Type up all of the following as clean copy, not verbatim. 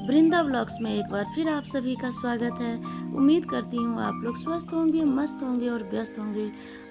वृंदा vlogs में एक बार फिर आप सभी का स्वागत है। उम्मीद करती हूँ आप लोग स्वस्थ होंगे, मस्त होंगे और व्यस्त होंगे।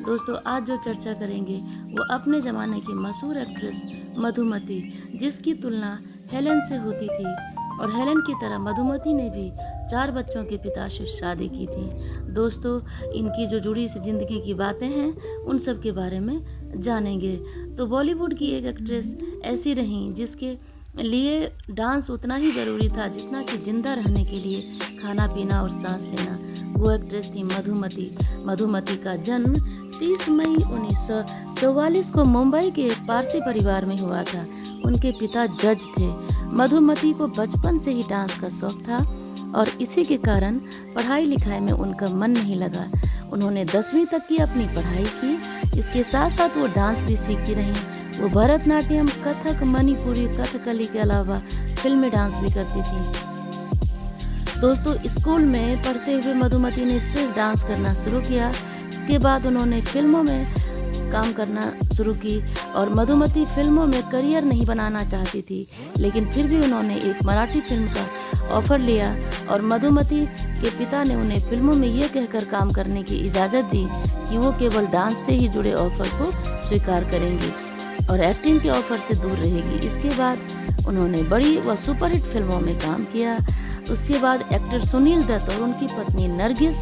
दोस्तों, आज जो चर्चा करेंगे वो अपने ज़माने की मशहूर एक्ट्रेस मधुमती, जिसकी तुलना हेलेन से होती थी और हेलेन की तरह मधुमती ने भी 4 बच्चों के पिता से शादी की थी। दोस्तों, इनकी जो जुड़ी सी ज़िंदगी की बातें हैं उन सब के बारे में जानेंगे। तो बॉलीवुड की एक एक्ट्रेस ऐसी रहीं जिसके लिए डांस उतना ही ज़रूरी था जितना कि ज़िंदा रहने के लिए खाना पीना और सांस लेना। वो एक्ट्रेस थी मधुमती। मधुमती का जन्म 30 मई 1944 को मुंबई के एक पारसी परिवार में हुआ था। उनके पिता जज थे। मधुमती को बचपन से ही डांस का शौक था और इसी के कारण पढ़ाई लिखाई में उनका मन नहीं लगा। उन्होंने 10वीं तक की अपनी पढ़ाई की। इसके साथ साथ वो डांस भी सीखती रहीं। वो भरतनाट्यम, कथक, मणिपुरी, कथकली के अलावा फिल्मी डांस भी करती थी। दोस्तों, स्कूल में पढ़ते हुए मधुमती ने स्टेज डांस करना शुरू किया। इसके बाद उन्होंने फिल्मों में काम करना शुरू की और मधुमती फिल्मों में करियर नहीं बनाना चाहती थी, लेकिन फिर भी उन्होंने एक मराठी फिल्म का ऑफर लिया और मधुमती के पिता ने उन्हें फिल्मों में ये कहकर काम करने की इजाज़त दी कि वो केवल डांस से ही जुड़े ऑफर को स्वीकार करेंगी और एक्टिंग के ऑफर से दूर रहेगी। इसके बाद उन्होंने बड़ी व सुपरहिट फिल्मों में काम किया। उसके बाद एक्टर सुनील दत्त और उनकी पत्नी नरगिस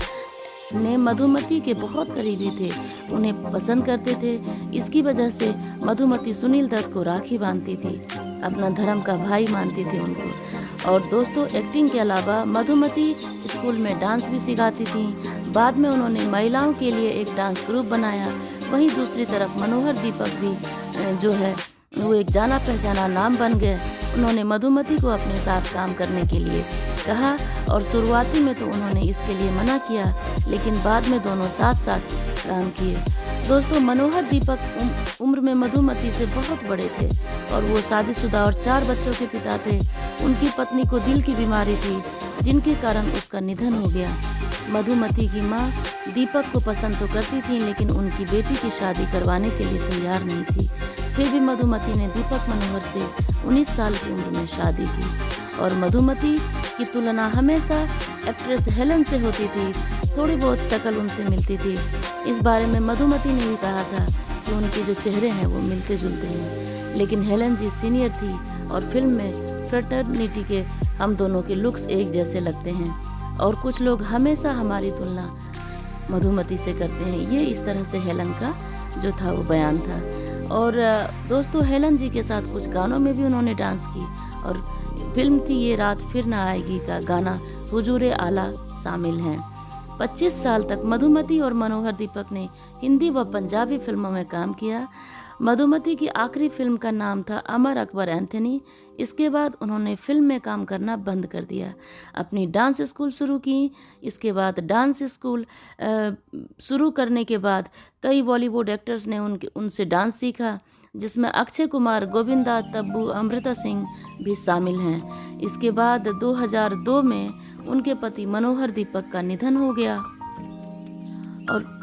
ने मधुमती के बहुत करीबी थे, उन्हें पसंद करते थे। इसकी वजह से मधुमती सुनील दत्त को राखी बांधती थी, अपना धर्म का भाई मानती थी उनको। और दोस्तों, एक्टिंग के अलावा मधुमती स्कूल में डांस भी सिखाती थी। बाद में उन्होंने महिलाओं के लिए एक डांस ग्रुप बनाया। वहीं दूसरी तरफ मनोहर दीपक भी जो है वो एक जाना पहचाना नाम बन गए। उन्होंने मधुमती को अपने साथ काम करने के लिए कहा और शुरुआती में तो उन्होंने इसके लिए मना किया, लेकिन बाद में दोनों साथ साथ काम किए। दोस्तों, मनोहर दीपक उम्र में मधुमती से बहुत बड़े थे और वो शादीशुदा और 4 बच्चों के पिता थे। उनकी पत्नी को दिल की बीमारी थी, जिनके कारण उसका निधन हो गया। मधुमती की माँ दीपक को पसंद तो करती थी, लेकिन उनकी बेटी की शादी करवाने के लिए तैयार नहीं थी। फिर भी मधुमती ने दीपक मनोहर से 19 साल की उम्र में शादी की और मधुमती की तुलना हमेशा एक्ट्रेस हेलेन से होती थी। थोड़ी बहुत शक्ल उनसे मिलती थी। इस बारे में मधुमती ने भी कहा था कि उनके जो चेहरे हैं वो मिलते जुलते हैं, लेकिन हेलेन जी सीनियर थी और फिल्म में फ्रेटर्निटी के हम दोनों के लुक्स एक जैसे लगते हैं और कुछ लोग हमेशा हमारी तुलना मधुमती से करते हैं। ये इस तरह से हेलेन का जो था वो बयान था। और दोस्तों, हेलेन जी के साथ कुछ गानों में भी उन्होंने डांस की और फिल्म थी ये रात फिर ना आएगी का गाना हुजूरे आला शामिल हैं। 25 साल तक मधुमती और मनोहर दीपक ने हिंदी व पंजाबी फिल्मों में काम किया। मधुमती की आखिरी फिल्म का नाम था अमर अकबर एंथनी। इसके बाद उन्होंने फिल्म में काम करना बंद कर दिया। अपनी डांस स्कूल शुरू की। इसके बाद डांस स्कूल शुरू करने के बाद कई बॉलीवुड एक्टर्स ने उनसे डांस सीखा, जिसमें अक्षय कुमार, गोविंदा, तब्बू, अमृता सिंह भी शामिल हैं। इसके बाद 2002 में उनके पति मनोहर दीपक का निधन हो गया और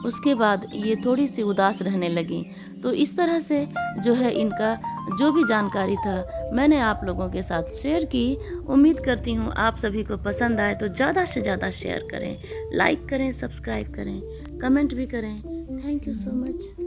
उसके बाद ये थोड़ी सी उदास रहने लगी। तो इस तरह से जो है इनका जो भी जानकारी था मैंने आप लोगों के साथ शेयर की। उम्मीद करती हूँ आप सभी को पसंद आए तो ज़्यादा से ज़्यादा शेयर करें, लाइक करें, सब्सक्राइब करें, कमेंट भी करें। Thank you so much.